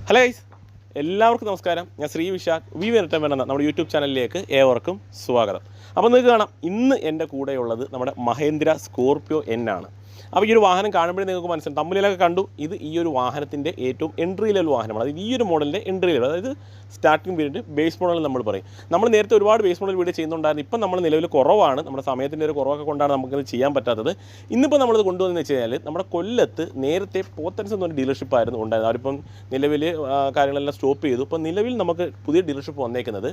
Hello guys, എല്ലാവർക്കും നമസ്കാരം. ഞാൻ ശ്രീ വിശാഖ് വി വെറിട്ടം എന്ന നമ്മുടെ യൂട്യൂബ് ചാനലിലേക്ക് ഏവർക്കും സ്വാഗതം. അപ്പോൾ നിങ്ങൾക്ക് കാണാം, ഇന്ന് എൻ്റെ കൂടെയുള്ളത് നമ്മുടെ മഹേന്ദ്ര സ്കോർപിയോ N ആണ്. അപ്പോൾ ഈ ഒരു വാഹനം കാണുമ്പോഴേ നിങ്ങൾക്ക് മനസ്സിലാവും, തമ്മിലൊക്കെ കണ്ടു, ഇത് ഈ ഒരു വാഹനത്തിൻ്റെ ഏറ്റവും എൻട്രി ലെവൽ വാഹനമാണ്. അതായത് ഈ ഒരു മോഡലിൻ്റെ എൻട്രി ലെവൽ, അതായത് സ്റ്റാർട്ടിംഗ് വേരിയൻറ്റ് ബേസ് മോഡൽ നമ്മൾ പറയും. നമ്മൾ നേരത്തെ ഒരുപാട് ബേസ് മോഡൽ വീഡിയോ ചെയ്യുന്നുണ്ടായിരുന്നു. ഇപ്പം നമ്മൾ നിലവിൽ കുറവാണ്, നമ്മുടെ സമയത്തിൻ്റെ ഒരു കുറവൊക്കെ കൊണ്ടാണ് നമുക്കത് ചെയ്യാൻ പറ്റാത്തത്. ഇന്നിപ്പോൾ നമ്മളിത് കൊണ്ടുവന്ന് വെച്ച് കഴിഞ്ഞാൽ, നമ്മുടെ കൊല്ലത്ത് നേരത്തെ പോത്തൻസ് എന്നൊരു ഡീലർഷിപ്പ് ആയിരുന്നു ഉണ്ടായത്. അവരിപ്പം നിലവിൽ കാര്യങ്ങളെല്ലാം സ്റ്റോപ്പ് ചെയ്തു. ഇപ്പം നിലവിൽ നമുക്ക് പുതിയ ഡീലർഷിപ്പ് വന്നേക്കുന്നത്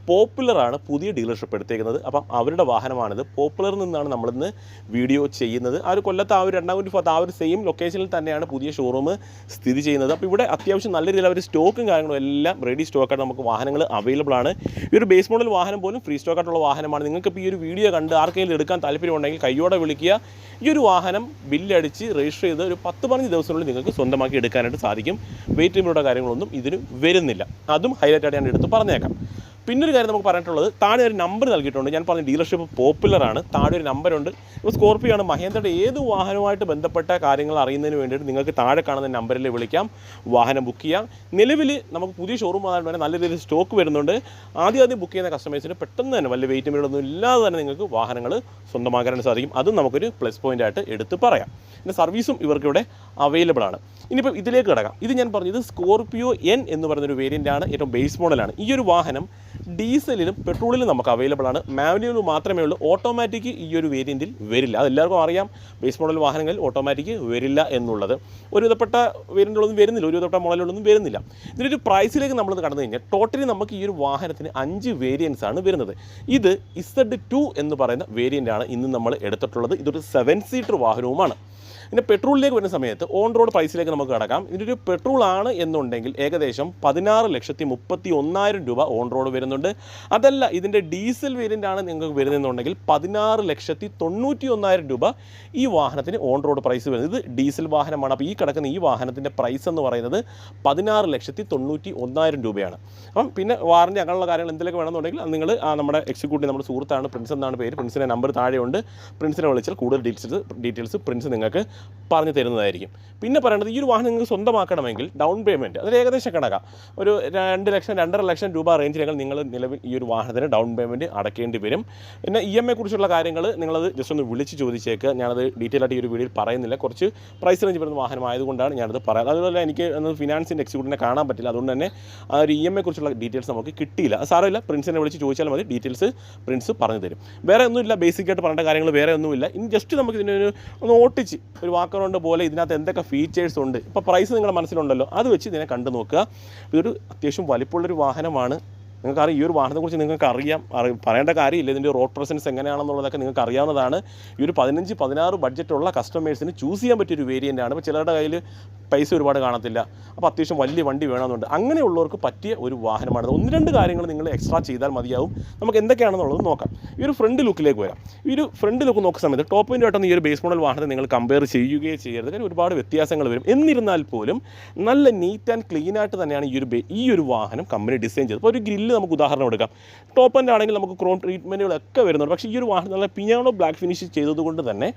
പോപ്പുലറാണ്, പുതിയ ഡീലർഷിപ്പ് എടുത്തേക്കുന്നത്. അപ്പം അവരുടെ വാഹനമാണിത്. പോപ്പുലറിൽ നിന്നാണ് നമ്മളിന്ന് വീഡിയോ ചെയ്യുന്നത്. ആ ഒരു കൊല്ലത്ത് ആ ഒരു 2ാം ഭാഗത്ത് ആ ഒരു സെയിം ലൊക്കേഷനിൽ തന്നെയാണ് പുതിയ ഷോറൂം സ്ഥിതി ചെയ്യുന്നത്. അപ്പോൾ ഇവിടെ അത്യാവശ്യം നല്ല രീതിയിൽ അവർ സ്റ്റോക്കും കാര്യങ്ങളും എല്ലാം റെഡി സ്റ്റോക്കായിട്ട് നമുക്ക് വാഹനങ്ങൾ അവൈലബിൾ ആണ്. ഈ ഒരു ബേസ് മോഡൽ വാഹനം പോലും ഫ്രീ സ്റ്റോക്കായിട്ടുള്ള വാഹനമാണ്. നിങ്ങൾക്കിപ്പോൾ ഈ ഒരു വീഡിയോ കണ്ട് ആർക്കെങ്കിലും എടുക്കാൻ താല്പര്യമുണ്ടെങ്കിൽ കയ്യോടെ വിളിക്കുക. ഈ ഒരു വാഹനം ബില്ലടിച്ച് രജിസ്റ്റർ ചെയ്ത് ഒരു 10-15 ദിവസത്തിനുള്ളിൽ നിങ്ങൾക്ക് സ്വന്തമാക്കി എടുക്കാനായിട്ട് സാധിക്കും. വെയിറ്റ് ലിമിറ്റുള്ള കാര്യങ്ങളൊന്നും ഇതിന് വരുന്നില്ല. അതും ഹൈലൈറ്റായിട്ട് ഞാൻ എടുത്ത് പറഞ്ഞേക്കാം. പിന്നൊരു കാര്യം നമുക്ക് പറഞ്ഞിട്ടുള്ളത്, താഴെ ഒരു നമ്പർ നൽകിയിട്ടുണ്ട്. ഞാൻ പറഞ്ഞ ഡീലർഷിപ്പ് പോപ്പുലറാണ്. താഴെ ഒരു നമ്പറുണ്ട്. ഇപ്പോൾ സ്കോർപിയോ ആണ്. മഹേന്ദ്രയുടെ ഏത് വാഹനവുമായിട്ട് ബന്ധപ്പെട്ട കാര്യങ്ങൾ അറിയുന്നതിന് വേണ്ടിയിട്ട് നിങ്ങൾക്ക് താഴെ കാണുന്ന നമ്പറിൽ വിളിക്കാം, വാഹനം ബുക്ക് ചെയ്യാം. നിലവിൽ നമുക്ക് പുതിയ ഷോറൂം ആയതുകൊണ്ട് തന്നെ നല്ല രീതിയിൽ സ്റ്റോക്ക് വരുന്നുണ്ട്. ആദ്യം ബുക്ക് ചെയ്യുന്ന കസ്റ്റമേഴ്സിന് പെട്ടെന്ന് തന്നെ വലിയ വെയിറ്റ് മീഡൊന്നും ഇല്ലാതെ തന്നെ നിങ്ങൾക്ക് വാഹനങ്ങൾ സ്വന്തമാക്കാനായിട്ട് സാധിക്കും. അതും നമുക്കൊരു പ്ലസ് പോയിൻ്റായിട്ട് എടുത്ത് പറയാം. പിന്നെ സർവീസും ഇവർക്കിവിടെ അവൈലബിൾ ആണ്. ഇനിയിപ്പോൾ ഇതിലേക്ക് കിടക്കാം. ഇത് ഞാൻ പറഞ്ഞത് സ്കോർപിയോ N എന്ന് പറയുന്നൊരു വേരിയൻ്റാണ്, ഏറ്റവും ബേസ് മോഡലാണ്. ഈ ഒരു വാഹനം ഡീസലിലും പെട്രോളിലും നമുക്ക് അവൈലബിൾ ആണ്. മാനുവലിലും മാത്രമേ ഉള്ളൂ. ഓട്ടോമാറ്റിക് ഈ ഒരു വേരിയൻറ്റിൽ വരില്ല. അതെല്ലാവർക്കും അറിയാം, ബേസ് മോഡൽ വാഹനങ്ങളിൽ ഓട്ടോമാറ്റിക് വരില്ല എന്നുള്ളത്. ഒരുവിധപ്പെട്ട വേരിയൻറ്റുകളൊന്നും വരുന്നില്ല, ഒരുവിധപ്പെട്ട മോഡലുകളൊന്നും വരുന്നില്ല. ഇതിനൊരു പ്രൈസിലേക്ക് നമ്മൾ കടന്നു കഴിഞ്ഞാൽ ടോട്ടലി നമുക്ക് ഈ ഒരു വാഹനത്തിന് 5 വേരിയൻസ് ആണ് വരുന്നത്. ഇത് Z2 എന്ന് പറയുന്ന വേരിയൻ്റാണ് ഇന്ന് നമ്മൾ എടുത്തിട്ടുള്ളത്. ഇതൊരു 7 സീറ്റർ വാഹനവുമാണ്. പിന്നെ പെട്രോളിലേക്ക് വരുന്ന സമയത്ത് ഓൺ റോഡ് പ്രൈസിലേക്ക് നമുക്ക് കടക്കാം. ഇതിനൊരു പെട്രോൾ ആണ് എന്നുണ്ടെങ്കിൽ ഏകദേശം 16,31,000 രൂപ ഓൺ റോഡ് വരുന്നുണ്ട്. അതല്ല ഇതിൻ്റെ ഡീസൽ വേരിയൻ്റ് ആണ് നിങ്ങൾക്ക് വരുന്നതെന്നുണ്ടെങ്കിൽ 16,91,000 രൂപ ഈ വാഹനത്തിന് ഓൺ റോഡ് പ്രൈസ് വരുന്നത്. ഇത് ഡീസൽ വാഹനമാണ്. അപ്പോൾ ഈ കിടക്കുന്ന ഈ വാഹനത്തിൻ്റെ പ്രൈസ് എന്ന് പറയുന്നത് 16,91,000 രൂപയാണ്. അപ്പം പിന്നെ വാറൻറ്റി അങ്ങനെയുള്ള കാര്യങ്ങൾ എന്തെങ്കിലും വേണമെന്നുണ്ടെങ്കിൽ നിങ്ങൾ നമ്മുടെ എക്സിക്യൂട്ടീവ്, നമ്മുടെ സുഹൃത്താണ്, പ്രിൻസ് എന്നാണ് പേര്. പ്രിൻസിൻ്റെ നമ്പർ താഴെയുണ്ട്. പ്രിൻസിനെ വിളിച്ചാൽ കൂടുതൽ ഡീറ്റെയിൽസ് പ്രിൻസ് നിങ്ങൾക്ക് പറഞ്ഞു തരുന്നതായിരിക്കും. പിന്നെ പറയേണ്ടത്, ഈ ഒരു വാഹനം നിങ്ങൾക്ക് സ്വന്തമാക്കണമെങ്കിൽ ഡൗൺ പേയ്മെൻറ്റ് അതിൽ ഏകദേശം കണക്കാം ഒരു 2 ലക്ഷം 2.5 ലക്ഷം രൂപ റേഞ്ചിലേക്ക് നിങ്ങൾ നിലവിൽ ഈ ഒരു വാഹനത്തിന് ഡൗൺ പേയ്മെൻറ്റ് അടയ്ക്കേണ്ടി വരും. പിന്നെ EMI കുറിച്ചുള്ള കാര്യങ്ങൾ നിങ്ങളത് ജസ്റ്റ് ഒന്ന് വിളിച്ച് ചോദിച്ചേക്കുക. ഞാനത് ഡീറ്റെയിൽ ആയിട്ട് ഈ ഒരു വീഡിയോയിൽ പറയുന്നില്ല. കുറച്ച് പ്രൈസ് റേഞ്ച് വരുന്ന വാഹനമായതുകൊണ്ടാണ് ഞാനത് പറയാം. അതുപോലെ എനിക്ക് ഫിനാൻസിൻ്റെ എക്സിക്യൂട്ടീവിനെ കാണാൻ പറ്റില്ല. അതുകൊണ്ട് തന്നെ ആ ഒരു EMI കുറിച്ചുള്ള ഡീറ്റെയിൽസ് നമുക്ക് കിട്ടിയില്ല. അത് സാരമില്ല, പ്രിൻസിനെ വിളിച്ച് ചോദിച്ചാൽ മതി. ഡീറ്റെയിൽസ് പ്രിൻസ് പറഞ്ഞു തരും. വേറെ ഒന്നുമില്ല, ബേസിക്കായിട്ട് പറയേണ്ട കാര്യങ്ങൾ വേറെ ഒന്നുമില്ല. ഇനി ജസ്റ്റ് നമുക്ക് ഇതിനൊരു ഒന്ന് ഓട്ടിച്ച് ഒരു വാക്കറൗണ്ട് പോലെ ഇതിനകത്ത് എന്തൊക്കെ ഫീച്ചേഴ്സ് ഉണ്ട്, ഇപ്പോൾ പ്രൈസ് നിങ്ങളുടെ മനസ്സിലുണ്ടല്ലോ, അത് വെച്ച് ഇതിനെ കണ്ടു നോക്കുക. ഇതൊരു അത്യാവശ്യം വലിപ്പമുള്ളൊരു വാഹനമാണ്. നിങ്ങൾക്കറിയാം, ഈ ഒരു വാഹനത്തെക്കുറിച്ച് നിങ്ങൾക്ക് പറയേണ്ട കാര്യമില്ല. ഇതിൻ്റെ റോഡ് പ്രസൻസ് എങ്ങനെയാണെന്നുള്ളതൊക്കെ നിങ്ങൾക്ക് അറിയാവുന്നതാണ്. ഈ ഒരു 15-16 ബഡ്ജറ്റുള്ള കസ്റ്റമേഴ്സിന് ചൂസ് ചെയ്യാൻ പറ്റിയൊരു വേരിയൻ്റാണ്. ഇപ്പോൾ ചിലരുടെ കയ്യിൽ പൈസ ഒരുപാട് കാണത്തില്ല, അപ്പോൾ അത്യാവശ്യം വലിയ വണ്ടി വേണമെന്നുണ്ട്. അങ്ങനെയുള്ളവർക്ക് പറ്റിയ ഒരു വാഹനമാണ്. 1-2 കാര്യങ്ങൾ നിങ്ങൾ എക്സ്ട്രാ ചെയ്താൽ മതിയാവും. നമുക്ക് എന്തൊക്കെയാണെന്നുള്ളത് നോക്കാം. ഈ ഒരു ഫ്രണ്ട് ലുക്കിലേക്ക് വരാം. ഈ ഒരു ഫ്രണ്ട് ലുക്ക് നോക്കുന്ന സമയത്ത് ടോപ്പ് എൻഡായിട്ടൊന്നും ഈ ഒരു ബേസ് മോഡൽ വാഹനത്തെ നിങ്ങൾ കമ്പയർ ചെയ്യുകയോ ചെയ്യരുത്. കാരണം ഒരുപാട് വ്യത്യാസങ്ങൾ വരും. എന്നിരുന്നാൽ പോലും നല്ല നീറ്റ് ആൻഡ് ക്ലീൻ ആയിട്ട് തന്നെയാണ് ഈ ഒരു വാഹനം കമ്പനി ഡിസൈൻ ചെയ്തത്. അപ്പോൾ ഒരു ഗ്രില്ല് നമുക്ക് ഉദാഹരണം എടുക്കാം. ടോപ്പ് എൻഡ് ആണെങ്കിൽ നമുക്ക് ക്രോം ട്രീറ്റ്മെൻറ്റുകളൊക്കെ വരുന്നുണ്ട്. പക്ഷേ ഈ ഒരു വാഹനം നല്ല പിയാനോ ബ്ലാക്ക് ഫിനിഷ് ചെയ്തതുകൊണ്ട് തന്നെ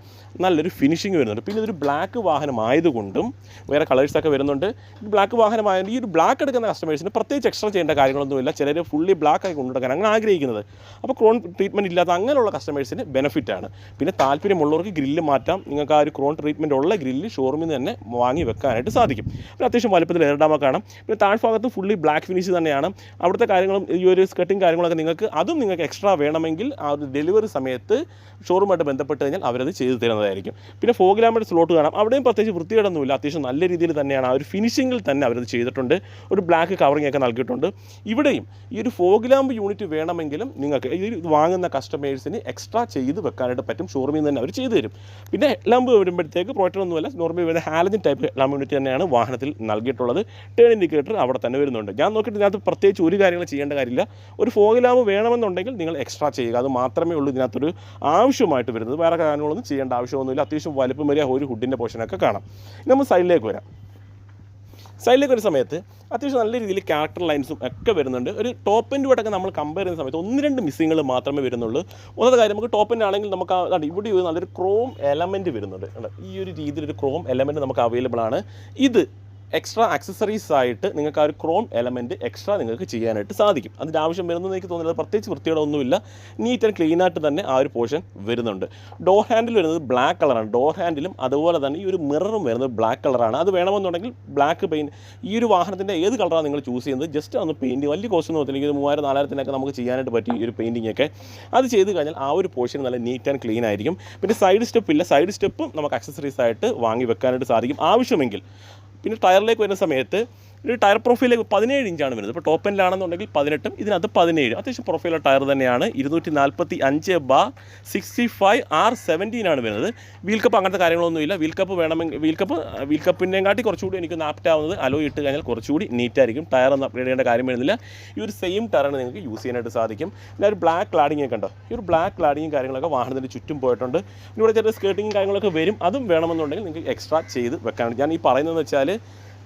നല്ലൊരു ഫിനിഷിങ് വരുന്നുണ്ട്. പിന്നെ ഇതൊരു ബ്ലാക്ക് വാഹനമായതുകൊണ്ടും വേറെ കളേഴ്സൊക്കെ വരുന്നുണ്ട്. ബ്ലാക്ക് വാഹനമായതുകൊണ്ട് ഈ ഒരു ബ്ലാക്ക് എടുക്കുന്ന കസ്റ്റമേഴ്സിന് പ്രത്യേകിച്ച് എക്സ്ട്രാ ചെയ്യേണ്ട കാര്യങ്ങളൊന്നുമില്ല. ചിലർ ഫുള്ളി ബ്ലാക്ക് ആയി കൊണ്ടുനടക്കാൻ അങ്ങനെ ആഗ്രഹിക്കുന്നത്. അപ്പോൾ ക്രോൺ ട്രീറ്റ്മെൻറ്റ് ഇല്ലാത്ത അങ്ങനെയുള്ള കസ്റ്റമേഴ്സിന് ബെനിഫിറ്റാണ്. പിന്നെ താല്പര്യമുള്ളവർക്ക് ഗ്രില്ല് മാറ്റാം. നിങ്ങൾക്ക് ആ ഒരു ക്രോൺ ട്രീറ്റ്മെൻറ്റ് ഉള്ള ഗ്രില്ല് ഷോറൂമിൽ നിന്ന് തന്നെ വാങ്ങി വെക്കാനായിട്ട് സാധിക്കും. പിന്നെ അത്യാവശ്യം വലുപ്പത്തിൽ എയർഡാമൊക്കെ കാണാം. പിന്നെ താഴ്ഭാഗത്ത് ഫുള്ളി ബ്ലാക്ക് ഫിനിഷ് തന്നെയാണ്. അവിടുത്തെ കാര്യങ്ങളും ഈ ഒരു സ്കർട്ടിങ് കാര്യങ്ങളൊക്കെ നിങ്ങൾക്ക് എക്സ്ട്രാ വേണമെങ്കിൽ ആ ഒരു ഡെലിവറി സമയത്ത് ഷോറൂമായിട്ട് ബന്ധപ്പെട്ട് കഴിഞ്ഞാൽ അവരത് ചെയ്തു തരുന്നതായിരിക്കും. പിന്നെ ഫോഗ് ലാമ്പ് സ്ലോട്ട് കാണാം. അവിടെയും പ്രത്യേകിച്ച് വൃത്തികേടൊന്നുമില്ല. അത്യാവശ്യം നല്ല രീതിയിൽ തന്നെയാണ് ആ ഒരു ഫിനിഷിങ്ങിൽ തന്നെ അവരത് ചെയ്തിട്ടുണ്ട്. ഒരു ബ്ലാക്ക് കവറിംഗ് ഒക്കെ നൽകിയിട്ടുണ്ട്. ഇവിടെയും ഈ ഒരു ഫോഗ് ലാമ്പ് യൂണിറ്റ് വേണമെങ്കിലും നിങ്ങൾക്ക് ഈ വാങ്ങുന്ന കസ്റ്റമേഴ്സിന് എക്സ്ട്രാ ചെയ്ത് വെക്കാനായിട്ട് പറ്റും. ഷോറൂമിൽ നിന്ന് തന്നെ അവർ ചെയ്തു തരും. പിന്നെ ലാമ്പ് വരുമ്പോഴത്തേക്ക് പ്രൊജക്ടറൊന്നുമല്ല, നോർമലി വരുന്ന ഹാലജൻ ടൈപ്പ് ലാമ്പ് യൂണിറ്റ് തന്നെയാണ് വാഹനത്തിൽ നൽകിയിട്ടുള്ളത്. ടേൺ ഇൻഡിക്കേറ്റർ അവിടെ തന്നെ വരുന്നുണ്ട്. ഞാൻ നോക്കിയിട്ട് ഇതിനകത്ത് പ്രത്യേകിച്ച് ഒരു കാര്യങ്ങൾ ചെയ്യേണ്ട കാര്യമില്ല. ഒരു ഫോഗ് ലാമ്പ് വേണമെന്നുണ്ടെങ്കിൽ നിങ്ങൾ എക്സ്ട്രാ ചെയ്യുക. അത് മാത്രമേ ഉള്ളൂ ഇതിനകത്തൊരു ആവശ്യമായിട്ട് വരുന്നത്. വേറെ കാര്യങ്ങളൊന്നും ചെയ്യേണ്ട ആവശ്യമൊന്നുമില്ല. അത്യാവശ്യം വലിപ്പമേറിയ ഒരു ഹുഡിൻ്റെ പോർഷനൊക്കെ കാണാം. നമ്മൾ സൈഡിലേക്ക് വരാം. സൈഡിലേക്ക് ഒരു സമയത്ത് അത്യാവശ്യം നല്ല രീതിയിൽ ക്യാരക്ടർ ലൈൻസും ഒക്കെ വരുന്നുണ്ട്. ഒരു ടോപ്പ് എൻഡുമായിട്ടൊക്കെ നമ്മൾ കമ്പയർ ചെയ്യുന്ന സമയത്ത് 1-2 മിസ്സിങ്ങൾ മാത്രമേ വരുന്നുള്ളൂ. ഒന്നാമത്തെ കാര്യം, നമുക്ക് ടോപ്പ് എൻഡ് ആണെങ്കിൽ നമുക്ക് ഇവിടെ നല്ലൊരു ക്രോം എലമെൻറ്റ് വരുന്നുണ്ട്. ഈ ഒരു രീതിയിലൊരു ക്രോം എലമെൻറ്റ് നമുക്ക് അവൈലബിൾ ആണ്. ഇത് എക്സ്ട്രാ ആക്സസറീസ് ആയിട്ട് നിങ്ങൾക്ക് ആ ഒരു ക്രോം എലമെൻറ്റ് എക്സ്ട്രാ നിങ്ങൾക്ക് ചെയ്യാനായിട്ട് സാധിക്കും. അതിൻ്റെ ആവശ്യം വരുന്നത് എനിക്ക് തോന്നുന്നത് പ്രത്യേകിച്ച് വൃത്തികളൊന്നുമില്ല, നീറ്റ് ആൻഡ് ക്ലീൻ ആയിട്ട് തന്നെ ആ ഒരു പോർഷൻ വരുന്നുണ്ട്. ഡോർ ഹാൻഡിൽ വരുന്നത് ബ്ലാക്ക് കളറാണ്. ഡോർ ഹാൻഡിലും അതുപോലെ തന്നെ ഈ ഒരു മിററും വരുന്നത് ബ്ലാക്ക് കളറാണ്. അത് വേണമെന്നുണ്ടെങ്കിൽ ബ്ലാക്ക് പെയിൻറ്റ് ഈ ഒരു വാഹനത്തിൻ്റെ ഏത് കളറാണ് നിങ്ങൾ ചൂസ് ചെയ്യുന്നത് ജസ്റ്റ് ഒന്ന് പെയിൻറ്റ് വലിയ കോസ്റ്റ് ഒന്നും പറ്റില്ല. 3000-4000 നമുക്ക് ചെയ്യാനായിട്ട് പറ്റി ഈ ഒരു പെയിൻറ്റിംഗ് ഒക്കെ. അത് ചെയ്ത് കഴിഞ്ഞാൽ ആ ഒരു പോർഷൻ നല്ല നീറ്റ് ആൻഡ് ക്ലീൻ ആയിരിക്കും. പിന്നെ സൈഡ് സ്റ്റെപ്പ് ഇല്ല, സൈഡ് സ്റ്റെപ്പും നമുക്ക് ആക്സസറീസ് ആയിട്ട് വാങ്ങി വെക്കാനായിട്ട് സാധിക്കും ആവശ്യമെങ്കിൽ. പിന്നെ ടയറിലേക്ക് വരുന്ന സമയത്ത് ഒരു ടയർ പ്രൊഫൈലേക്ക് 17 ഇഞ്ചാണ് വരുന്നത്. ഇപ്പോൾ ടോപ്പ് എൻഡിലാണെന്നുണ്ടെങ്കിൽ 18, ഇതിനകത്ത് 17. അത്യാവശ്യം പ്രൊഫൈലുള്ള ടയർ തന്നെയാണ്. 245/R17 ആണ് വരുന്നത്. വീൽ കപ്പ് അങ്ങനത്തെ കാര്യങ്ങളൊന്നുമില്ല. വീൽ കപ്പ് വേണമെങ്കിൽ വീൽ കപ്പിൻ്റെയും കാട്ടി കുറച്ചുകൂടി എനിക്ക് ആപ്റ്റ് ആവുന്നത് അലോയ് ഇട്ട് കഴിഞ്ഞാൽ കുറച്ചുകൂടി നീറ്റായിരിക്കും. ടയർ ഒന്നും അപ്ഗ്രേഡ് ചെയ്യേണ്ട കാര്യം വരുന്നില്ല. ഈ ഒരു സെയിം ടയറാണ് നിങ്ങൾക്ക് യൂസ് ചെയ്യാനായിട്ട് സാധിക്കും. പിന്നെ ഒരു ബ്ലാക്ക് ക്ലാഡിംഗ് ഒക്കെ ഉണ്ടോ, ഈ ഒരു ബ്ലാക്ക് ക്ലാഡിങ്ങും കാര്യങ്ങളൊക്കെ വാഹനത്തിൻ്റെ ചുറ്റും പോയിട്ടുണ്ട്. ഇവിടെ ചെറിയ സ്കേർട്ടിങ്ങും കാര്യങ്ങളൊക്കെ വരും. അതും വേണമെന്നുണ്ടെങ്കിൽ നിങ്ങൾക്ക് എക്സ്ട്രാ ചെയ്ത് വെക്കാനായിട്ട് ഞാൻ ഈ പറയുന്നതെന്ന് വെച്ചാൽ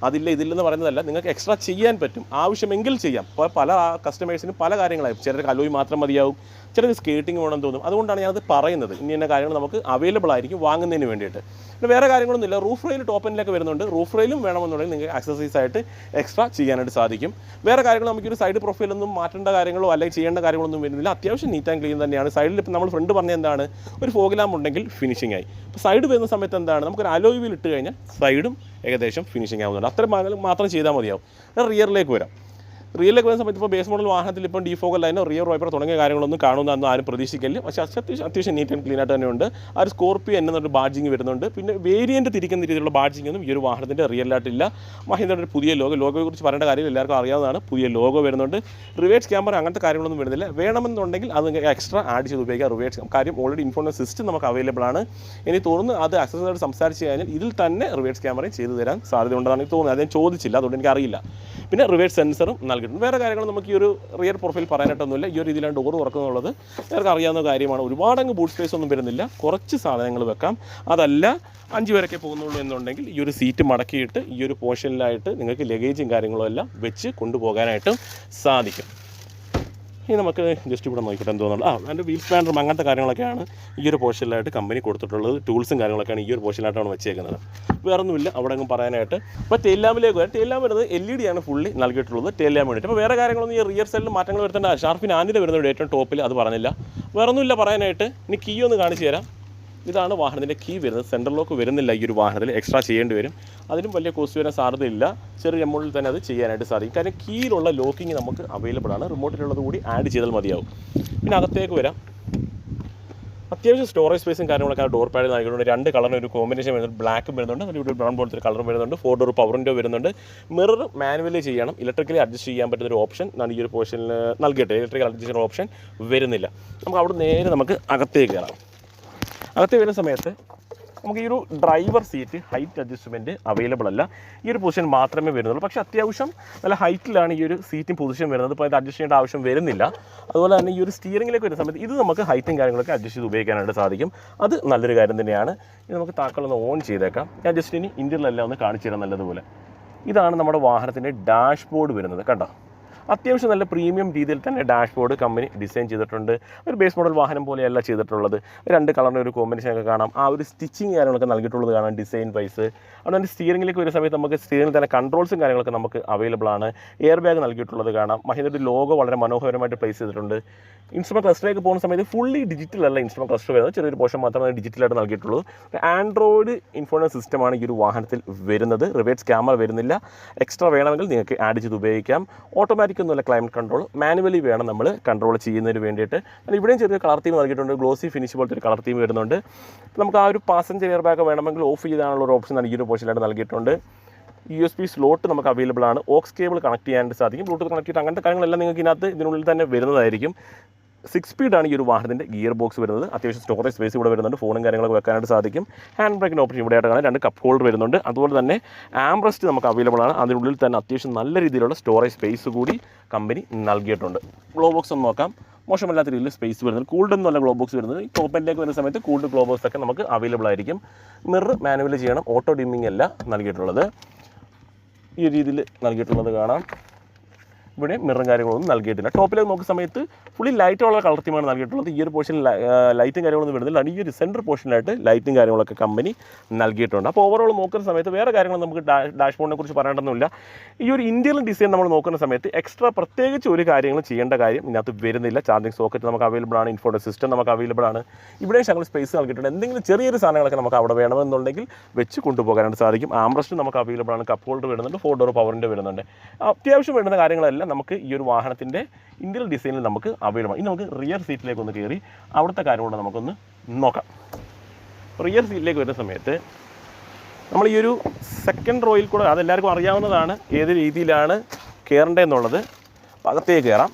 അതില്ല ഇതില്ലെന്ന് പറയുന്നതല്ല, നിങ്ങൾക്ക് എക്സ്ട്രാ ചെയ്യാൻ പറ്റും, ആവശ്യമെങ്കിൽ ചെയ്യാം. അപ്പോൾ പല കസ്റ്റമേഴ്സിനും പല കാര്യങ്ങളായി, ചിലർക്ക് അലോയ് മാത്രം മതിയാവും, ചിലർക്ക് സ്കേട്ടിങ് വേണമെന്ന് തോന്നും. അതുകൊണ്ടാണ് ഞാനത് പറയുന്നത്. ഇനി എന്ന കാര്യങ്ങൾ നമുക്ക് അവൈലബിൾ ആയിരിക്കും വാങ്ങുന്നതിന് വേണ്ടിയിട്ട്. പിന്നെ വേറെ കാര്യങ്ങളൊന്നുമില്ല. റൂഫ് റെയിൽ ടോപ്പ് എൻഡിലൊക്കെ വരുന്നുണ്ട്. റൂഫ് റെയിലും വേണമെന്നുണ്ടെങ്കിൽ നിങ്ങൾക്ക് ആക്സസറീസ് ആയിട്ട് എക്സ്ട്രാ ചെയ്യാനായിട്ട് സാധിക്കും. വേറെ കാര്യങ്ങൾ നമുക്കൊരു സൈഡ് പ്രൊഫൈലൊന്നും മാറ്റേണ്ട കാര്യങ്ങളോ അല്ലെങ്കിൽ ചെയ്യേണ്ട കാര്യങ്ങളൊന്നും വരുന്നില്ല. അത്യാവശ്യം നീറ്റ് ആൻഡ് ക്ലീൻ തന്നെയാണ്. സൈഡിൽ ഇപ്പോൾ നമ്മൾ ഫ്രണ്ട് പറഞ്ഞ എന്താണ്, ഒരു ഫോഗ് ലാമ്പ് ഉണ്ടെങ്കിൽ ഫിനിഷിംഗ് ആയി. ഇപ്പോൾ സൈഡ് വരുന്ന സമയത്ത് എന്താണ്, നമുക്കൊരു അലോയ് വീൽ ഇട്ട് കഴിഞ്ഞാൽ സൈഡും ഏകദേശം ഫിനിഷിംഗ് ആവുന്നുണ്ട്. അത്ര മാത്രം ചെയ്താൽ മതിയാവും. റിയറിലേക്ക് വരാം. റിയറിലേക്ക് വരുന്ന സമയത്ത് ഇപ്പോൾ ബേസ് മോഡൽ വാഹനത്തിൽ ഇപ്പം ഡിഫോഗൽ ലൈനോ റിയർ വൈപ്പർ തുടങ്ങിയ കാര്യങ്ങളൊന്നും കാണുന്നതൊന്നും ആരും പ്രതീക്ഷിക്കില്ല. പക്ഷേ അത്യാവശ്യം നീറ്റ് ആൻഡ് ക്ലീൻ ആയിട്ട് തന്നെയുണ്ട്. ആ ഒരു സ്കോർപ്പിയോ എന്നൊരു ബാഡ്ജിങ് വരുന്നുണ്ട്. പിന്നെ വേരിയൻറ്റ് തിരിക്കുന്ന രീതിയിലുള്ള ബാഡ്ജിങ് ഒന്നും ഈ ഒരു വാഹനത്തിൻ്റെ റിയലായിട്ടില്ല. മഹീന്ദ്രയുടെ ഒരു പുതിയ ലോഗോയെക്കുറിച്ച് പറയേണ്ട കാര്യം എല്ലാവർക്കും അറിയാവുന്നതാണ്. പുതിയ ലോഗോ വരുന്നുണ്ട്. റിവേഴ്സ് ക്യാമറ അങ്ങനത്തെ കാര്യങ്ങളൊന്നും വരുന്നില്ല. വേണമെന്നുണ്ടെങ്കിൽ അത് എക്സ്ട്രാ ആഡ് ചെയ്ത് ഉപയോഗിക്കാം. റിവേഴ്സ് കാര്യം ഓൾറെഡി ഇൻഫോർമേഷൻ സിസ്റ്റം നമുക്ക് അവൈലബിൾ ആണ്. എനിക്ക് തോന്നുന്നു അത് ആക്സസറീസ് സംസാരിച്ച് കഴിഞ്ഞാൽ ഇതിൽ തന്നെ റിവേഴ്സ് ക്യാമറയും ചെയ്തു തരാൻ സാധ്യത ഉണ്ടെന്നാണ് എനിക്ക് തോന്നുന്നത്. അത് ഞാൻ ചോദിച്ചില്ല, അതുകൊണ്ട് എനിക്കറിയില്ല. പിന്നെ റിവേഴ്സ് സെൻസറും നൽകിയിട്ടുണ്ട്. വേറെ കാര്യങ്ങൾ നമുക്ക് ഈ ഒരു റിയർ പ്രൊഫൈൽ പറയാനായിട്ടൊന്നുമില്ല. ഈ ഒരു രീതിയിലാണ് ഡോർ തുറക്കുന്നുള്ളത് എല്ലാവർക്കും അറിയാവുന്ന കാര്യമാണ്. ഒരുപാടങ്ങ് ബൂട്ട് സ്പേസ് ഒന്നും വരുന്നില്ല. കുറച്ച് സാധനങ്ങൾ വെക്കാം. അതല്ല 5 പേരൊക്കെ പോകുന്നുള്ളൂ എന്നുണ്ടെങ്കിൽ ഈ ഒരു സീറ്റ് മടക്കിയിട്ട് ഈ ഒരു പോർഷനിലായിട്ട് നിങ്ങൾക്ക് ലഗേജും കാര്യങ്ങളും എല്ലാം വെച്ച് കൊണ്ടുപോകാനായിട്ടും സാധിക്കും. ഇനി നമുക്ക് ജസ്റ്റ് ഇവിടെ നോക്കിയിട്ട് എന്തോന്നുള്ളൂ. അതിൻ്റെ വീൽ സ്പാൻഡറും അങ്ങനത്തെ കാര്യങ്ങളൊക്കെയാണ് ഈ ഒരു പോർഷനിലായിട്ട് കമ്പനി കൊടുത്തിട്ടുള്ളത്. ടൂൾസും കാര്യങ്ങളൊക്കെയാണ് ഈ ഒരു പോർഷനിലായിട്ടാണ് വെച്ചേക്കുന്നത്. വേറൊന്നുമില്ല അവിടെ അങ്ങ് പറയാനായിട്ട്. അപ്പോൾ ടെയിൽ ലാമ്പിലേക്ക് വരാം. ടെയിൽ ലാമ്പ് വരുന്നത് LED ആണ് ഫുള്ളി നൽകിയിട്ടുള്ളത് ടെയിൽ ലാമ്പ് വേണ്ടിയിട്ട്. അപ്പോൾ വേറെ കാര്യങ്ങളൊന്നും ഈ റിയർ സൈഡിൽ മാറ്റങ്ങൾ വരുത്തേണ്ട. ഷാർപ്പിന് ആൻഡിൽ വരുന്നത് ഏറ്റവും ടോപ്പിൽ, അത് പറഞ്ഞില്ല. വേറൊന്നുമില്ല പറയാനായിട്ട്. ഇനി കീ ഒന്ന് കാണിച്ചു തരാം. ഇതാണ് വാഹനത്തിൻ്റെ കീ വരുന്നത്. സെൻട്രൽ ലോക്ക് വരുന്നില്ല ഈ ഒരു വാഹനത്തിൽ, എക്സ്ട്രാ ചെയ്യേണ്ടി വരും. അതിനും വലിയ കോസ്റ്റ് വരാൻ സാധ്യതയില്ല. ചെറിയ എമൗണ്ടിൽ തന്നെ അത് ചെയ്യാനായിട്ട് സാധിക്കും. കാരണം കീയിലുള്ള ലോക്കിങ് നമുക്ക് അവൈലബിൾ ആണ്. റിമോട്ടിലുള്ളത് കൂടി ആഡ് ചെയ്താൽ മതിയാവും. പിന്നെ അകത്തേക്ക് വരാം. അത്യാവശ്യം സ്റ്റോറേജ് സ്പേസും കാര്യങ്ങളൊക്കെ ഡോർ പാഡിൽ നൽകിയിട്ടുണ്ട്. 2 കളറിന് ഒരു കോമ്പിനേഷൻ വരുന്നുണ്ട്. ബ്ലാക്കും വരുന്നുണ്ട്, ഒരു ബ്രൗൺ പോലത്തെ ഒരു കളർ വരുന്നുണ്ട്. 4 ഡോർ പവർ വിൻഡോ വരുന്നുണ്ട്. മിറർ മാനുവലി ചെയ്യണം. ഇലക്ട്രിക്കലി അഡ്ജസ്റ്റ് ചെയ്യാൻ പറ്റുന്ന ഒരു ഓപ്ഷൻ ഈ ഒരു പോർഷനിൽ നൽകിയിട്ട് ഇലക്ട്രിക്കൽ അഡ്ജസ്റ്റ് ഓപ്ഷൻ വരുന്നില്ല. നമുക്ക് അവിടെ നേരെ നമുക്ക് അകത്തേക്ക് കയറാം. അകത്ത് വരുന്ന സമയത്ത് നമുക്ക് ഈ ഒരു driver seat height adjustment available അല്ല. ഈ ഒരു പൊസിഷൻ മാത്രമേ വരുന്നുള്ളൂ. പക്ഷേ അത്യാവശ്യം നല്ല ഹൈറ്റിലാണ് ഈ ഒരു സീറ്റിംഗ് പൊസിഷൻ വരുന്നത്. ഇപ്പോൾ ഇത് അഡ്ജസ്റ്റ് ചെയ്യേണ്ട ആവശ്യം വരുന്നില്ല. അതുപോലെ തന്നെ ഈ ഒരു സ്റ്റിയറിംഗിലേക്ക് വരുന്ന സമയത്ത് ഇത് നമുക്ക് ഹൈറ്റും കാര്യങ്ങളൊക്കെ അഡ്ജസ്റ്റ് ചെയ്ത് ഉപയോഗിക്കാനായിട്ട് സാധിക്കും. അത് നല്ലൊരു കാര്യം തന്നെയാണ്. ഇനി നമുക്ക് താക്കളൊന്ന് ഓൺ ചെയ്തേക്കാം. ഞാൻ ജസ്റ്റ് ഇനി ഇൻറ്റീരിയലെല്ലാം ഒന്ന് കാണിച്ചു തരാം നല്ലതുപോലെ. ഇതാണ് നമ്മുടെ വാഹനത്തിൻ്റെ ഡാഷ്ബോർഡ് വരുന്നത്. കണ്ടോ, അത്യാവശ്യം നല്ല പ്രീമിയം രീതിയിൽ തന്നെ ഡാഷ്ബോർഡ് കമ്പനി ഡിസൈൻ ചെയ്തിട്ടുണ്ട്. ഒരു ബേസ് മോഡൽ വാഹനം പോലെയല്ല ചെയ്തിട്ടുള്ളത്. 2 കളറിന് ഒരു കോമ്പിനേഷൻ ഒക്കെ കാണാം. ആ ഒരു സ്റ്റിച്ചിങ് കാര്യങ്ങളൊക്കെ നൽകിയിട്ടുള്ളത് കാണാം ഡിസൈൻ വൈസ്. അതുകൊണ്ട് സ്റ്റിയറിംഗിലേക്ക് വരുന്ന സമയത്ത് നമുക്ക് സ്റ്റിയറിംഗിൽ തന്നെ കൺട്രോൾസും കാര്യങ്ങളൊക്കെ നമുക്ക് അവൈലബിൾ ആണ്. എയർ ബാഗ് നൽകിയിട്ടുള്ളത് കാണാം. മഹീന്ദ്രയുടെ ലോഗോ വളരെ മനോഹരമായിട്ട് പ്ലേസ് ചെയ്തിട്ടുണ്ട്. ഇൻസ്ട്രുമെൻറ്റ് ക്ലസ്റ്ററിലേക്ക് പോകുന്ന സമയത്ത് ഫുള്ളി ഡിജിറ്റൽ അല്ല ഇൻസ്ട്രുമെൻറ്റ് ക്ലസ്റ്റർ വരുന്നത്. ചെറിയൊരു പോർഷൻ മാത്രമേ ഡിജിറ്റലായിട്ട് നൽകിയിട്ടുള്ളൂ. ആൻഡ്രോയിഡ് ഇൻഫോർമേഷൻ സിസ്റ്റമാണ് ഈ ഒരു വാഹനത്തിൽ വരുന്നത്. റിവേഴ്സ് ക്യാമറ വരുന്നില്ല. എക്സ്ട്രാ വേണമെങ്കിൽ നിങ്ങൾക്ക് ആഡ് ചെയ്ത് ഉപയോഗിക്കാം. ഓട്ടോമാറ്റിക് ഒന്നുമല്ല ക്ലൈമറ്റ് കൺട്രോൾ, മാനുവലി വേണം നമ്മൾ കൺട്രോൾ ചെയ്യുന്നതിന് വേണ്ടിയിട്ട്. ഇവിടെയും ചെറിയ കളർ തീം നൽകിയിട്ടുണ്ട്. ഗ്ലോസി ഫിനിഷ് പോലത്തെ ഒരു കളർ തീം വരുന്നുണ്ട്. നമുക്ക് ആ ഒരു പാസഞ്ചർ എയർ ബാഗ് വേണമെങ്കിൽ ഓഫ് ചെയ്താനുള്ള ഒരു ഓപ്ഷൻ ഈ ഒരു പോർഷനിലായിട്ട് നൽകിയിട്ടുണ്ട്. USB സ്ലോട്ട് നമുക്ക് അവൈലബിൾ ആണ്. ഓക്സ് കേബിൾ കണക്ട് ചെയ്യാനായിട്ട് സാധിക്കും. ബ്ലൂടൂത്ത് കണക്ട് ചെയ്തിട്ട് അങ്ങനത്തെ കാര്യങ്ങളെല്ലാം നിങ്ങൾക്ക് ഇതിനുള്ളിൽ തന്നെ വരുന്നതായിരിക്കും. 6 സ്പീഡാണ് ഈ ഒരു വാഹനത്തിൻ്റെ ഗിയർ ബോക്സ് വരുന്നത്. അത്യാവശ്യം സ്റ്റോറേജ് സ്പേസ് ഇവിടെ വരുന്നുണ്ട്. ഫോണും കാര്യങ്ങളൊക്കെ വെക്കാനായിട്ട് സാധിക്കും. ഹാൻഡ് ബ്രേക്കിൻ്റെ ഓപ്ഷൻ ഇവിടെ ആയിട്ട് കാണാം. 2 കപ്പ് ഹോൾഡർ വരുന്നുണ്ട്. അതുപോലെ തന്നെ ആംബ്രസ്റ്റ് നമുക്ക് അവൈലബിൾ ആണ്. അതിനുള്ളിൽ തന്നെ അത്യാവശ്യം നല്ല രീതിയിലുള്ള സ്റ്റോറേജ് സ്പേസ് കൂടി കമ്പനി നൽകിയിട്ടുണ്ട്. ഗ്ലോ ബോക്സ് ഒന്ന് നോക്കാം. മോശമല്ലാത്ത രീതിയിൽ സ്പേസ് വരുന്നത്. കൂൾഡ് ഒന്നുമല്ല ഗ്ലോ ബോക്സ് വരുന്നത്. ഈ ടോപ്പ് എൻഡിലേക്ക് വരുന്ന സമയത്ത് കൂൾഡ് ഗ്ലോ ബോക്സ് ഒക്കെ നമുക്ക് അവൈലബിൾ ആയിരിക്കും. മിറർ മാനുവലി ചെയ്യണം. ഓട്ടോ ഡിമ്മിങ് അല്ല നൽകിയിട്ടുള്ളത്. ഈ രീതിയിൽ നൽകിയിട്ടുള്ളത് കാണാം. ഇവിടെ മിററും കാര്യങ്ങളൊന്നും നൽകിയിട്ടില്ല. ടോപ്പിലേക്ക് നോക്കുന്ന സമയത്ത് ഫുള്ളി ലൈറ്റുള്ള കളർ തീമാണ് നൽകിയിട്ടുള്ളത്. ഈ ഒരു പോർഷനിൽ ലൈറ്റും കാര്യങ്ങളൊന്നും വരുന്നില്ല. ഈ ഒരു സെൻറ്റർ പോർഷനിലായിട്ട് ലൈറ്റും കാര്യങ്ങളൊക്കെ കമ്പനി നൽകിയിട്ടുണ്ട്. അപ്പോൾ ഓവറോൾ നോക്കുന്ന സമയത്ത് വേറെ കാര്യങ്ങൾ നമുക്ക് ഡാഷ്ബോർഡിനെ കുറിച്ച് പറയേണ്ടതൊന്നുമില്ല. ഈ ഒരു ഇന്ത്യൻ ഡിസൈൻ നമ്മൾ നോക്കുന്ന സമയത്ത് എക്സ്ട്രാ പ്രത്യേകിച്ച് ഒരു കാര്യങ്ങളും ചെയ്യേണ്ട കാര്യം ഇതിനകത്ത് വരുന്നില്ല. ചാർജിങ് സോക്കറ്റ് നമുക്ക് അവൈലബിൾ ആണ്, ഇൻഫോർട്ടൈൻമെന്റ് സിസ്റ്റം നമുക്ക് അവൈലബിൾ ആണ്. ഇവിടെ ഞങ്ങൾ സ്പേസ് നൽകിയിട്ടുണ്ട്. എന്തെങ്കിലും ചെറിയൊരു സാധനങ്ങളൊക്കെ നമുക്ക് അവിടെ വേണമെന്നുണ്ടെങ്കിൽ വെച്ച് കൊണ്ടുപോകാനായിട്ട് സാധിക്കും. ആംബ്രസ്റ്റ് നമുക്ക് അവൈലബിൾ ആണ്, കപ്പ് ഹോൾഡർ വരുന്നുണ്ട്, 4 ഡോർ പവറിൻ്റെ വരുന്നുണ്ട്. അത്യാവശ്യം വേണ്ടുന്ന കാര്യങ്ങളെല്ലാം നമുക്ക് ഈ ഒരു വാഹനത്തിൻ്റെ ഇന്ത്യൻ ഡിസൈനിൽ നമുക്ക് അവൈലബിൾ ആണ്. ഇനി നമുക്ക് റിയർ സീറ്റിലേക്ക് ഒന്ന് കയറി അവിടുത്തെ കാര്യങ്ങളോട് നമുക്കൊന്ന് നോക്കാം. റിയർ സീറ്റിലേക്ക് വരുന്ന സമയത്ത് നമ്മൾ ഈ ഒരു സെക്കൻഡ് റോയിൽ കൂടെ അതെല്ലാവർക്കും അറിയാവുന്നതാണ് ഏത് രീതിയിലാണ് കയറേണ്ടതെന്നുള്ളത്. അകത്തേക്ക് കയറാം.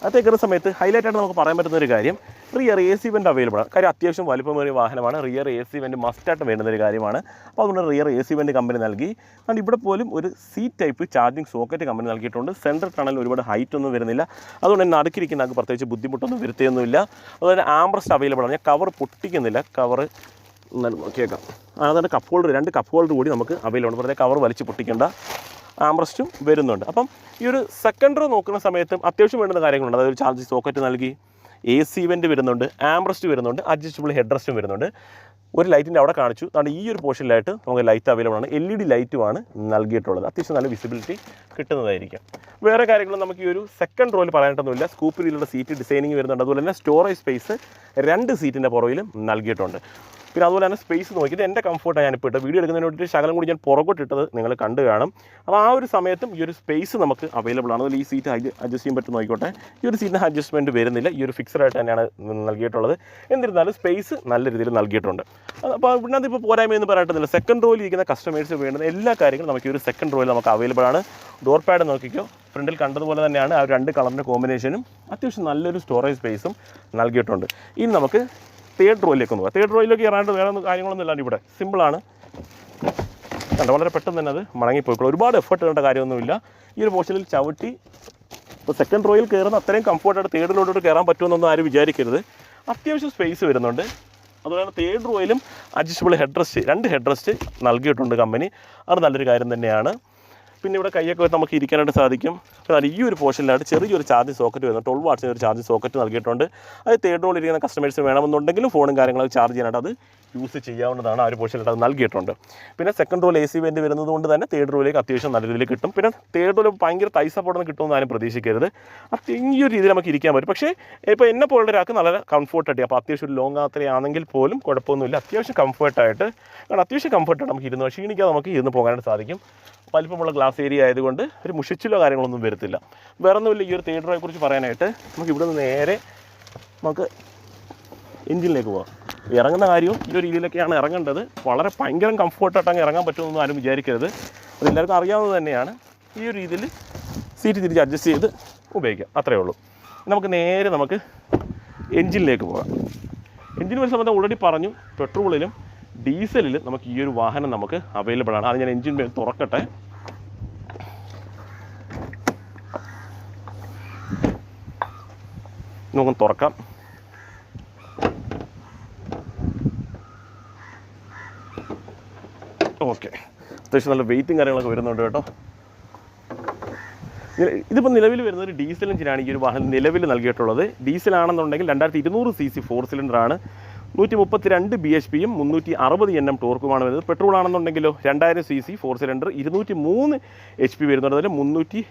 അകത്തേക്ക് കയറുന്ന സമയത്ത് ഹൈലൈറ്റായിട്ട് നമുക്ക് പറയാൻ പറ്റുന്ന ഒരു കാര്യം റിയർ AC വെൻ്റ് അവൈലബിൾ ആണ്. കാര്യം അത്യാവശ്യം വലിപ്പമേറിയ വാഹനമാണ്. റിയർ AC വെൻ്റ് മസ്റ്റായിട്ട് വേണ്ടുന്നൊരു കാര്യമാണ്. അപ്പോൾ അതുകൊണ്ട് റിയർ AC വെൻ്റ് കമ്പനി നൽകി. അതുകൊണ്ട് ഇവിടെ പോലും ഒരു ടൈപ്പ് ചാർജിങ് സോക്കറ്റ് കമ്പനി നൽകിയിട്ടുണ്ട്. സെൻട്രൽ ടണലിൽ ഒരുപാട് ഹൈറ്റ് ഒന്നും വരുന്നില്ല. അതുകൊണ്ട് തന്നെ നടുക്കിരിക്കുന്ന ആൾക്ക് പ്രത്യേകിച്ച് ബുദ്ധിമുട്ടൊന്നും വരുത്തിയൊന്നുമില്ല. അതുപോലെ ആംബ്രസ്റ്റ് അവൈലബിൾ ആണ്. ഞാൻ കവർ പൊട്ടിക്കുന്നില്ല, കവർ കേൾക്കാം. അതുകൊണ്ട് കപ്പ് ഹോൾഡർ 2 കപ്പ് ഹോൾഡർ കൂടി നമുക്ക് അവൈലബിൾ ആണ്. വെറുതെ കവർ വലിച്ച് പൊട്ടിക്കേണ്ട. ആംബ്രസ്റ്റും വരുന്നുണ്ട്. അപ്പം ഈ ഒരു സെക്കൻഡ് റോ നോക്കുന്ന സമയത്തും അത്യാവശ്യം വേണ്ടുന്ന കാര്യങ്ങളുണ്ട്. അതായത് ഒരു ചാർജിങ് സോക്കറ്റ് നൽകി, AC വെൻ്റ് വരുന്നുണ്ട്, ആംബ്രസ്റ്റ് വരുന്നുണ്ട്, അഡ്ജസ്റ്റബിൾ ഹെഡ് റെസ്റ്റും വരുന്നുണ്ട്. ഒരു ലൈറ്റിൻ്റെ അവിടെ കാണിച്ചു. അതുകൊണ്ട് ഈ ഒരു പോർഷനിലായിട്ട് നമുക്ക് ലൈറ്റ് അവൈലബിൾ ആണ്. LED ലൈറ്റുമാണ് നൽകിയിട്ടുള്ളത്. അത്യാവശ്യം നല്ല വിസിബിലിറ്റി കിട്ടുന്നതായിരിക്കും. വേറെ കാര്യങ്ങളും നമുക്ക് ഈ ഒരു സെക്കൻഡ് റോയിൽ പറയാനായിട്ടൊന്നുമില്ല. സ്കൂപ്പ് രീതിയിലുള്ള സീറ്റ് ഡിസൈനിങ് വരുന്നുണ്ട്. അതുപോലെ തന്നെ സ്റ്റോറേജ് സ്പേസ് 2 സീറ്റിൻ്റെ പുറകിലും നൽകിയിട്ടുണ്ട്. പിന്നെ അതുപോലെ തന്നെ സ്പേസ് നോക്കിയിട്ട് എൻ്റെ കംഫർട്ടാണ് ഞാനിപ്പോൾ ഇട്ടത്. വീഡിയോ എടുക്കുന്നതിന് വേണ്ടിയിട്ട് ശകലം കൂടി ഞാൻ പുറകോട്ടിട്ടത് നിങ്ങൾ കണ്ടു കാണും. അപ്പോൾ ആ ഒരു സമയത്തും ഈ ഒരു സ്പേസ് നമുക്ക് അവൈലബിൾ ആണ്. അതുപോലെ ഈ സീറ്റ് അഡ്ജസ്റ്റ് ചെയ്യാൻ പറ്റും നോക്കിക്കോട്ടെ. ഈ ഒരു സീറ്റിന് അഡ്ജസ്റ്റ്മെൻറ്റ് വരുന്നില്ല. ഈ ഒരു ഫിക്സഡ് ആയിട്ട് തന്നെയാണ് നൽകിയിട്ടുള്ളത്. എന്നിരുന്നാലും സ്പേസ് നല്ല രീതിയിൽ നൽകിയിട്ടുണ്ട്. അപ്പോൾ ഇവിടുന്ന് ഇപ്പോൾ പോരായ്മയെന്ന് പറയാനായിട്ടില്ല. സെക്കൻഡ് റോയിൽ ഇരിക്കുന്ന കസ്റ്റമേഴ്സ് വേണ്ടുന്ന എല്ലാ കാര്യങ്ങളും നമുക്ക് ഈ ഒരു സെക്കൻഡ് റോയിൽ നമുക്ക് അവൈലബിൾ ആണ്. ഡോർ പാഡ് നോക്കിക്കോ, ഫ്രണ്ടിൽ കണ്ടതുപോലെ തന്നെയാണ്. ആ 2 കളറിൻ്റെ കോമ്പിനേഷനും അത്യാവശ്യം നല്ലൊരു സ്റ്റോറേജ് സ്പേസും നൽകിയിട്ടുണ്ട്. ഇനി നമുക്ക് തേർഡ് റോയിലേക്ക് നോക്കുക. തേർഡ് റോയിലേക്ക് കയറാണ്ട് വേറെ കാര്യങ്ങളൊന്നും ഇല്ലാണ്ട് ഇവിടെ സിമ്പിളാണ്. കണ്ടോ, വളരെ പെട്ടെന്ന് തന്നെ അത് മടങ്ങിപ്പോയിക്കോളും. ഒരുപാട് എഫർട്ട് ചെയ്യേണ്ട കാര്യമൊന്നുമില്ല. ഈ ഒരു പോർഷനിൽ ചവിട്ടി ഇപ്പോൾ സെക്കൻഡ് റോയിൽ കയറുന്ന അത്രയും കംഫർട്ടായിട്ട് തേർഡ് റോയിലോട്ട് കയറാൻ പറ്റുമെന്നൊന്നും ആരും വിചാരിക്കരുത്. അത്യാവശ്യം സ്പേസ് വരുന്നുണ്ട്. അതുപോലെ തന്നെ തേർഡ് റോയിലും adjustable head rest 2 head rest നൽകിയിട്ടുണ്ട് കമ്പനി. അത് നല്ലൊരു കാര്യം തന്നെയാണ്. പിന്നെ ഇവിടെ കൈയൊക്കെ നമുക്ക് ഇരിക്കാനായിട്ട് സാധിക്കും. എന്നാൽ ഈ ഒരു പോർഷനിലായിട്ട് ചെറിയൊരു ചാർജിങ് സോക്കറ്റ് വരുന്നത് 12 വാട്ട്സിന് ഒരു ചാർജിങ് സോക്കറ്റ് നൽകിയിട്ടുണ്ട്. അത് തേർഡ് റോളിൽ ഇരിക്കുന്ന കസ്റ്റമേഴ്സ് വേണമെന്നുണ്ടെങ്കിലും ഫോണും കാര്യങ്ങളൊക്കെ ചാർജ് ചെയ്യാനായിട്ട് അത് യൂസ് ചെയ്യാവുന്നതാണ്. ആ ഒരു പോർഷനിലായിട്ട് അത് നൽകിയിട്ടുണ്ട്. പിന്നെ സെക്കൻഡ് റോൾ AC വെൻ്റ് വരുന്നത് കൊണ്ട് തന്നെ തേർഡ് റോയിലേക്ക് അത്യാവശ്യം നല്ല രീതിയിൽ കിട്ടും. പിന്നെ തേർഡ് റോയിൽ ഭയങ്കര തൈ സപ്പോർട്ടൊന്നും കിട്ടുമെന്ന് ആരും പ്രതീക്ഷിക്കരുത്. ഈ ഒരു രീതിയിൽ നമുക്ക് ഇരിക്കാൻ പറ്റും. പക്ഷേ ഇപ്പോൾ എന്നെ പോലുള്ള ഒരാൾക്ക് നല്ല കംഫർട്ടായിട്ട്, അപ്പോൾ അത്യാവശ്യം ഒരു ലോങ് യാത്രയാണെങ്കിൽ പോലും കുഴപ്പമൊന്നുമില്ല. അത്യാവശ്യം കംഫർട്ടായിട്ട്, കാരണം അത്യാവശ്യം കംഫർട്ടായിട്ട് നമുക്ക് ഇരുന്ന് ക്ഷീണിക്കാതെ നമുക്ക് ഇരുന്ന് പോകാനായിട്ട് സാധിക്കും. വലിപ്പമുള്ള ഗ്ലാസ് ഏരിയ ആയതുകൊണ്ട് ഒരു മുഷിച്ചിലോ കാര്യങ്ങളൊന്നും വരത്തില്ല. വേറെ ഒന്നുമില്ല ഈ ഒരു തേർഡ് റോയെ കുറിച്ച് പറയാനായിട്ട്. നമുക്ക് ഇവിടെ നിന്ന് നേരെ നമുക്ക് എഞ്ചിനിലേക്ക് പോകാം. ഇറങ്ങുന്ന കാര്യവും ഈ ഒരു രീതിയിലൊക്കെയാണ് ഇറങ്ങേണ്ടത്. വളരെ ഭയങ്കര കംഫർട്ടായിട്ട് അങ്ങ് ഇറങ്ങാൻ പറ്റുമെന്നൊന്നും ആരും വിചാരിക്കരുത്. അതെല്ലാവർക്കും അറിയാവുന്നത് തന്നെയാണ്. ഈ ഒരു രീതിയിൽ സീറ്റ് തിരിച്ച് അഡ്ജസ്റ്റ് ചെയ്ത് ഉപയോഗിക്കാം, അത്രയേ ഉള്ളൂ. നമുക്ക് നേരെ നമുക്ക് എഞ്ചിനിലേക്ക് പോകാം. എഞ്ചിൻ വരുന്ന സമയത്ത് ഓൾറെഡി പറഞ്ഞു, പെട്രോളിലും ഡീസലിലും നമുക്ക് ഈ ഒരു വാഹനം നമുക്ക് അവൈലബിൾ ആണ്. അത് ഞാൻ എഞ്ചിൻ തുറക്കട്ടെ. നമുക്ക് തുറക്കാം. ഓക്കെ, അത്യാവശ്യം നല്ല വെയിറ്റും കാര്യങ്ങളൊക്കെ വരുന്നുണ്ട് കേട്ടോ. ഇതിപ്പോൾ നിലവിൽ വരുന്നത് ഒരു ഡീസൽ എഞ്ചിനാണ് ഈ ഒരു വാഹനം നിലവിൽ നൽകിയിട്ടുള്ളത്. ഡീസലാണെന്നുണ്ടെങ്കിൽ 2200 cc 4 സിലിണ്ടറാണ്. 132 bhpയും 360 Nm ടോർക്കുമാണ് വരുന്നത്. പെട്രോൾ ആണെന്നുണ്ടെങ്കിലോ 2000 cc 4 സിലിണ്ടർ 203 HP വരുന്നുണ്ട്. അതിൽ 203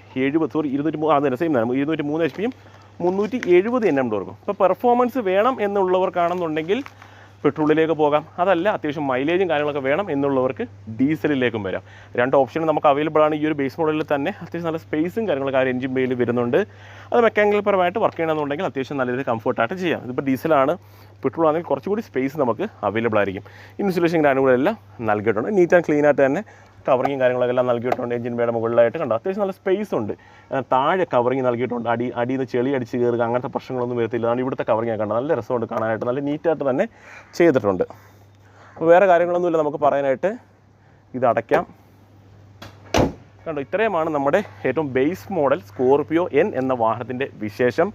HP-യും 370 Nm ടോർക്കും. ഇപ്പോൾ പെർഫോമൻസ് വേണം എന്നുള്ളവർക്കാണെന്നുണ്ടെങ്കിൽ പെട്രോളിലേക്ക് പോകാം. അതല്ല അത്യാവശ്യം മൈലേജും കാര്യങ്ങളൊക്കെ വേണം എന്നുള്ളവർക്ക് ഡീസലിലേക്കും വരാം. 2 ഓപ്ഷൻ നമുക്ക് അവൈലബിൾ ആണ്. ഈ ഒരു ബേസ് മോഡലിൽ തന്നെ അത്യാവശ്യം നല്ല സ്പേസും കാര്യങ്ങളൊക്കെ ആ എഞ്ചിൻ ബേയിൽ വരുന്നുണ്ട്. അത് മെക്കാനിക്കൽ പരമായിട്ട് വർക്ക് ചെയ്യണമെന്നുണ്ടെങ്കിൽ അത്യാവശ്യം നല്ല രീതിയിൽ കംഫർട്ടായിട്ട് ചെയ്യാം. ഇതിപ്പോൾ ഡീസലാണ്. പെട്രോൾ ആണെങ്കിൽ കുറച്ചുകൂടി സ്പേസ് നമുക്ക് അവൈലബിൾ ആയിരിക്കും. ഇൻസുലേഷൻ കാര്യങ്ങളെല്ലാം നൽകിയിട്ടുണ്ട്. നീറ്റ് ആൻഡ് ക്ലീൻ ആയിട്ട് തന്നെ കവറിങ്ങും കാര്യങ്ങളൊക്കെ എല്ലാം നൽകിയിട്ടുണ്ട്. എഞ്ചിൻ ബേയുടെ മുകളിലായിട്ട് കണ്ടോ, അത്യാവശ്യം നല്ല സ്പേസ് ഉണ്ട്. താഴെ കവറിങ് നൽകിയിട്ടുണ്ട്. അടിയിൽ നിന്ന് ചെളി അടിച്ച് കയറുക അങ്ങനത്തെ പ്രശ്നങ്ങളൊന്നും വരത്തില്ല. അതാണ് ഇവിടുത്തെ കവറിങ് കണ്ടോ, നല്ല രസമുണ്ട് കാണാനായിട്ട്, നല്ല നീറ്റായിട്ട് തന്നെ ചെയ്തിട്ടുണ്ട്. അപ്പോൾ വേറെ കാര്യങ്ങളൊന്നുമില്ല നമുക്ക് പറയാനായിട്ട്. ഇത് അടയ്ക്കാം. കണ്ടോ, ഇത്രയുമാണ് നമ്മുടെ ഏറ്റവും ബേസ് മോഡൽ സ്കോർപിയോ N എന്ന വാഹനത്തിൻ്റെ വിശേഷം.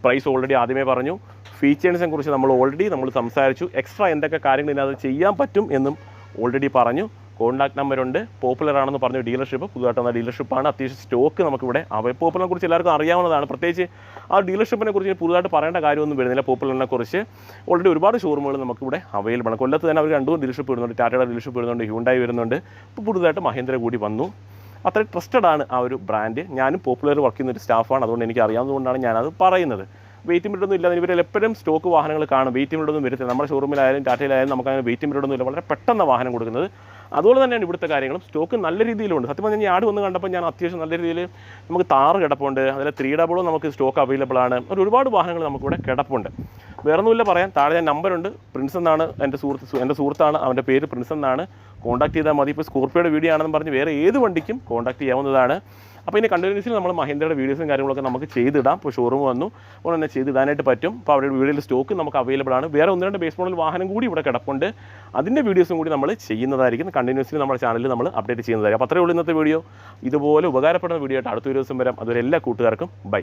പ്രൈസ് ഓൾറെഡി ആദ്യമേ പറഞ്ഞു. ഫീച്ചേഴ്സിനെ കുറിച്ച് നമ്മൾ സംസാരിച്ചു. എക്സ്ട്രാ എന്തൊക്കെ കാര്യങ്ങൾ ഇതിനകത്ത് ചെയ്യാൻ പറ്റും എന്നും ഓൾറെഡി പറഞ്ഞു. കോൺടാക്ട് നമ്പറുണ്ട്. പോപ്പുലർ ആണെന്ന് പറഞ്ഞ ഡീലർഷിപ്പ്, പുതുതായിട്ട് വന്ന ഡീലർഷിപ്പാണ്. അത്യാവശ്യം സ്റ്റോക്ക് നമുക്കിവിടെ പോപ്പുലറിനെ കുറിച്ച് എല്ലാവർക്കും അറിയാവുന്നതാണ്. പ്രത്യേകിച്ച് ആ ഡീലർഷിപ്പിനെ കുറിച്ച് പുതുതായിട്ട് പറയേണ്ട കാര്യമൊന്നും വരുന്നില്ല. പോപ്പുലറിനെ കുറിച്ച് ഓൾറെഡി ഒരുപാട് ഷോറൂമുകൾ നമുക്കിവിടെ അവൈലബിൾ ആണ്. കൊല്ലത്ത് തന്നെ അവർ 2 ഡീലർഷിപ്പ് വരുന്നുണ്ട്. ടാറ്റയുടെ ഡീലർഷിപ്പ് വരുന്നുണ്ട്, ഹ്യുണ്ടായി വരുന്നുണ്ട്. ഇപ്പോൾ പുതുതായിട്ട് മഹീന്ദ്ര കൂടി വന്നു. അത്ര ട്രസ്റ്റഡ് ആണ് ആ ഒരു ബ്രാൻഡ്. ഞാനും പോപ്പുലർ വർക്ക് ചെയ്യുന്ന ഒരു സ്റ്റാഫാണ്, അതുകൊണ്ട് എനിക്ക് അറിയാവുന്നതുകൊണ്ടാണ് ഞാനത് പറയുന്നത്. വെയിറ്റിംഗ് പീരീഡ് ഒന്നും ഇല്ല. ഇവരിൽ എപ്പോഴും സ്റ്റോക്ക് വാഹനങ്ങൾ കാണും. വെയിറ്റിംഗ് പീരീഡ് ഒന്നും വരത്തില്ല. നമ്മുടെ ഷോറൂമിലായാലും ടാറ്റയിലായാലും നമുക്ക് അങ്ങനെ വെയിറ്റിംഗ് പീരീഡ് ഒന്നും ഇല്ല. വളരെ പെട്ടെന്ന് വാഹനം കൊടുക്കുന്നത്. അതുപോലെ തന്നെയാണ് ഇവിടുത്തെ കാര്യങ്ങളും. സ്റ്റോക്ക് നല്ല രീതിയിലുണ്ട്. സത്യം പറഞ്ഞാൽ ഞാൻ ആട് വന്ന് കണ്ടപ്പോൾ ഞാൻ അത്യാവശ്യം നല്ല രീതിയിൽ നമുക്ക് താറ് കിടപ്പുണ്ട്. അതിൽ 300 നമുക്ക് സ്റ്റോക്ക് അവൈലബിൾ ആണ്. ഒരുപാട് വാഹനങ്ങൾ നമുക്കിവിടെ കിടപ്പുണ്ട്. വേറെ ഒന്നുമില്ല പറയാൻ. താഴെ ഞാൻ നമ്പറുണ്ട്. പ്രിൻസ് എന്നാണ് എൻ്റെ സുഹൃത്താണ്. അവൻ്റെ പേര് പ്രിൻസ് എന്നാണ്. കോൺടാക്ട് ചെയ്താൽ മതി. ഇപ്പോൾ സ്കോർപ്പിയോയുടെ വീഡിയോ ആണെന്ന് പറഞ്ഞ് വേറെ ഏത് വണ്ടിക്കും കോൺടാക്ട് ചെയ്യാവുന്നതാണ്. അപ്പോൾ ഇനി കണ്ടിന്യൂസിൽ നമ്മൾ മഹീന്ദ്രയുടെ വീഡിയോസും കാര്യങ്ങളൊക്കെ നമുക്ക് ചെയ്തിടാം. ഇപ്പോൾ ഷോറൂം വന്നു, അപ്പോൾ തന്നെ ചെയ്തിടാനായിട്ട് പറ്റും. അപ്പോൾ അവരുടെ വീഡിയോയിൽ സ്റ്റോക്ക് നമുക്ക് അവൈലബിൾ ആണ്. വേറെ 1-2 ബേസ് മോഡൽ വാഹനം കൂടി ഇവിടെ കിടപ്പുണ്ട്. അതിൻ്റെ വീഡിയോസും കൂടി നമ്മൾ ചെയ്യുന്നതായിരിക്കും. കണ്ടിന്യൂസിൽ നമ്മുടെ ചാനലിൽ നമ്മൾ അപ്ഡേറ്റ് ചെയ്യുന്നതായിരിക്കും. അപ്പോൾ അത്രയേ ഉള്ളൂ ഇന്നത്തെ വീഡിയോ. ഇതുപോലെ ഉപകാരപ്പെടുന്ന വീഡിയോ ആയിട്ട് അടുത്ത ഒരു ദിവസം വരാം. അതുവരെ എല്ലാ കൂട്ടുകാർക്കും ബൈ.